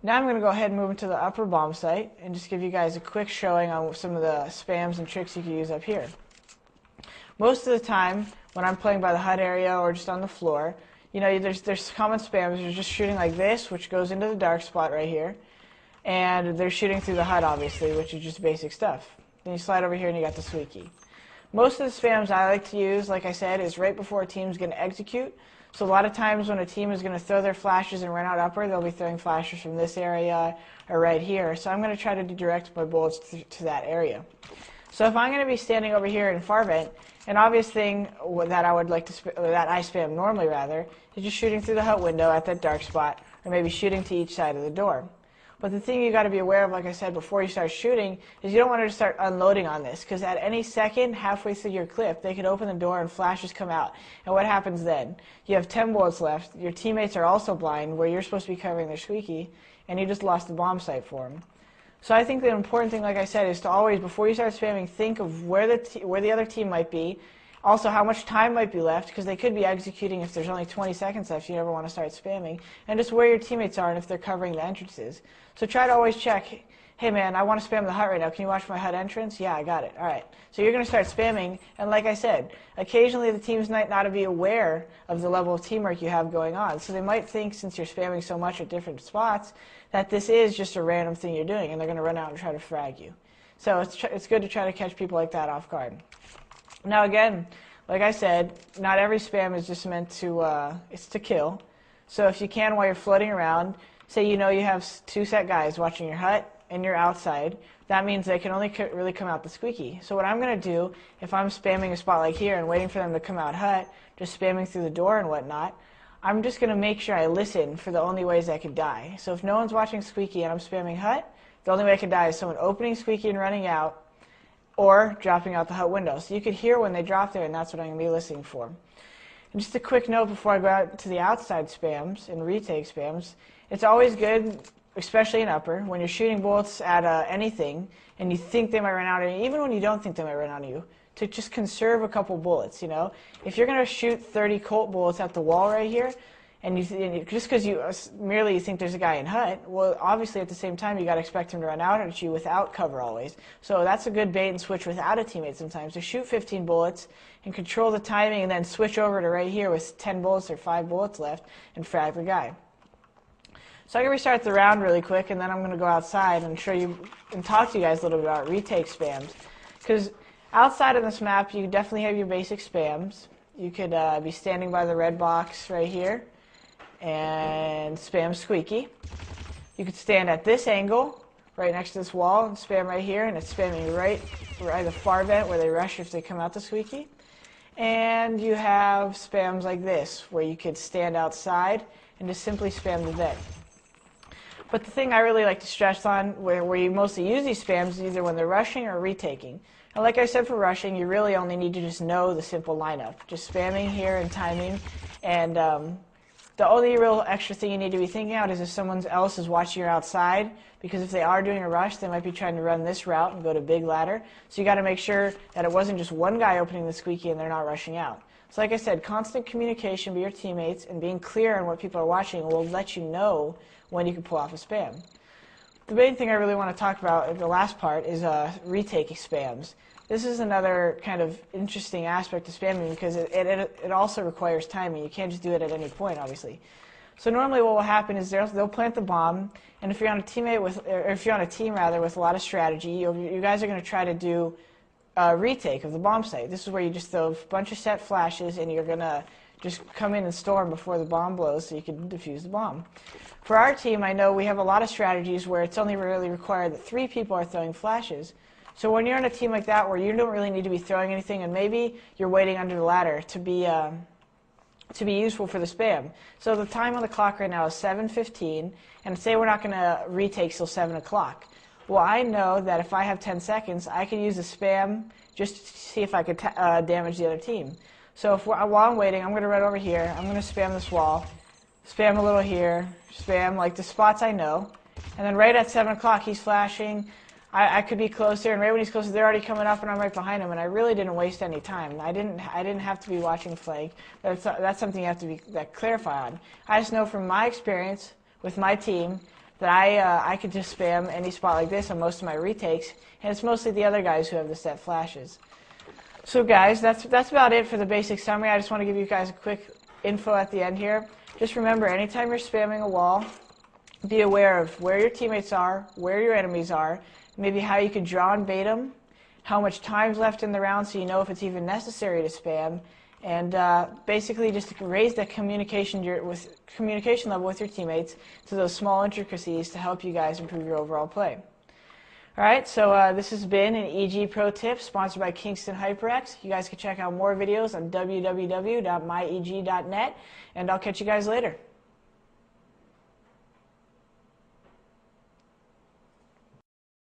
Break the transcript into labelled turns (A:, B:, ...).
A: Now I'm going to go ahead and move into the upper bomb site and just give you guys a quick showing on some of the spams and tricks you can use up here. Most of the time, when I'm playing by the hut area or just on the floor, you know, there's common spams. You're just shooting like this, which goes into the dark spot right here. And they're shooting through the hut, obviously, which is just basic stuff. Then you slide over here and you got the squeaky. Most of the spams I like to use, like I said, is right before a team's going to execute. So a lot of times when a team is going to throw their flashes and run out upper, they'll be throwing flashes from this area or right here. So I'm going to try to direct my bullets to that area. So if I'm going to be standing over here in far vent, an obvious thing that I would like to that I spam normally rather is just shooting through the hut window at that dark spot, or maybe shooting to each side of the door. But the thing you got to be aware of, like I said before you start shooting, is you don't want to start unloading on this, because at any second, halfway through your clip, they could open the door and flashes come out. And what happens then? You have 10 bullets left, your teammates are also blind, where you're supposed to be covering their squeaky, and you just lost the bomb site for them. So I think the important thing, like I said, is to always, before you start spamming, think of where the other team might be, also how much time might be left, because they could be executing if there's only 20 seconds left, you never want to start spamming, and just where your teammates are and if they're covering the entrances. So try to always check, hey man, I want to spam the hut right now, can you watch my hut entrance? Yeah, I got it. Alright. So you're going to start spamming, and like I said, occasionally the teams might not be aware of the level of teamwork you have going on, so they might think, since you're spamming so much at different spots, that this is just a random thing you're doing, and they're going to run out and try to frag you. So it's good to try to catch people like that off guard. Now again, like I said, not every spam is just meant to, it's to kill. So if you can, while you're floating around, say you know you have 2 set guys watching your hut and you're outside, that means they can only really come out the squeaky. So what I'm going to do, if I'm spamming a spot like here and waiting for them to come out hut, just spamming through the door and whatnot, I'm just going to make sure I listen for the only ways I could die. So if no one's watching squeaky and I'm spamming hut, the only way I could die is someone opening squeaky and running out, or dropping out the hut window. So you could hear when they drop there, and that's what I'm going to be listening for. And just a quick note before I go out to the outside spams and retake spams, it's always good, especially in upper, when you're shooting bullets at anything and you think they might run out on you, even when you don't think they might run out on you, to just conserve a couple bullets, you know? If you're going to shoot 30 Colt bullets at the wall right here, and just because you merely think there's a guy in hut, well, obviously at the same time you got to expect him to run out at you without cover always. So that's a good bait and switch without a teammate sometimes, to shoot 15 bullets and control the timing and then switch over to right here with 10 bullets or 5 bullets left and frag the guy. So I'm going to restart the round really quick, and then I'm going to go outside and show you and talk to you guys a little bit about retake spams. Because outside of this map, you definitely have your basic spams. You could be standing by the red box right here and spam squeaky. You could stand at this angle, right next to this wall, and spam right here, and it's spamming right the far vent where they rush if they come out the squeaky. And you have spams like this, where you could stand outside and just simply spam the vent. But the thing I really like to stress on, where you mostly use these spams, is either when they're rushing or retaking. And like I said, for rushing, you really only need to just know the simple lineup. Just spamming here and timing, and the only real extra thing you need to be thinking out is if someone else is watching you outside, because if they are doing a rush, they might be trying to run this route and go to big ladder. So you got to make sure that it wasn't just one guy opening the squeaky and they're not rushing out. So like I said, constant communication with your teammates and being clear on what people are watching will let you know when you can pull off a spam. The main thing I really want to talk about in the last part is retake spams. This is another kind of interesting aspect of spamming because it also requires timing. You can't just do it at any point, obviously. So normally what will happen is they'll plant the bomb, and if you're on a team with a lot of strategy, you guys are going to try to do a retake of the bomb site. This is where you just throw a bunch of set flashes, and you're going to just come in and storm before the bomb blows so you can defuse the bomb. For our team, I know we have a lot of strategies where it's only really required that 3 people are throwing flashes. So when you're on a team like that where you don't really need to be throwing anything, and maybe you're waiting under the ladder to be useful for the spam. So the time on the clock right now is 7:15, and say we're not going to retake till 7 o'clock. Well, I know that if I have 10 seconds, I can use the spam just to see if I could damage the other team. So while I'm waiting, I'm going to run over here. I'm going to spam this wall, spam a little here, spam like the spots I know, and then right at 7 o'clock he's flashing. I could be closer, and right when he's closer, they're already coming up, and I'm right behind him, and I really didn't waste any time. I didn't have to be watching flank. That's something you have to clarify on. I just know from my experience with my team that I could just spam any spot like this on most of my retakes, and it's mostly the other guys who have the set flashes. So guys, that's about it for the basic summary. I just want to give you guys a quick info at the end here. Just remember, anytime you're spamming a wall, be aware of where your teammates are, where your enemies are, maybe how you could draw and bait them, how much time's left in the round so you know if it's even necessary to spam, and basically just raise the communication level with your teammates to those small intricacies to help you guys improve your overall play. Alright, so this has been an EG Pro Tip sponsored by Kingston HyperX. You guys can check out more videos on www.myeg.net, and I'll catch you guys later.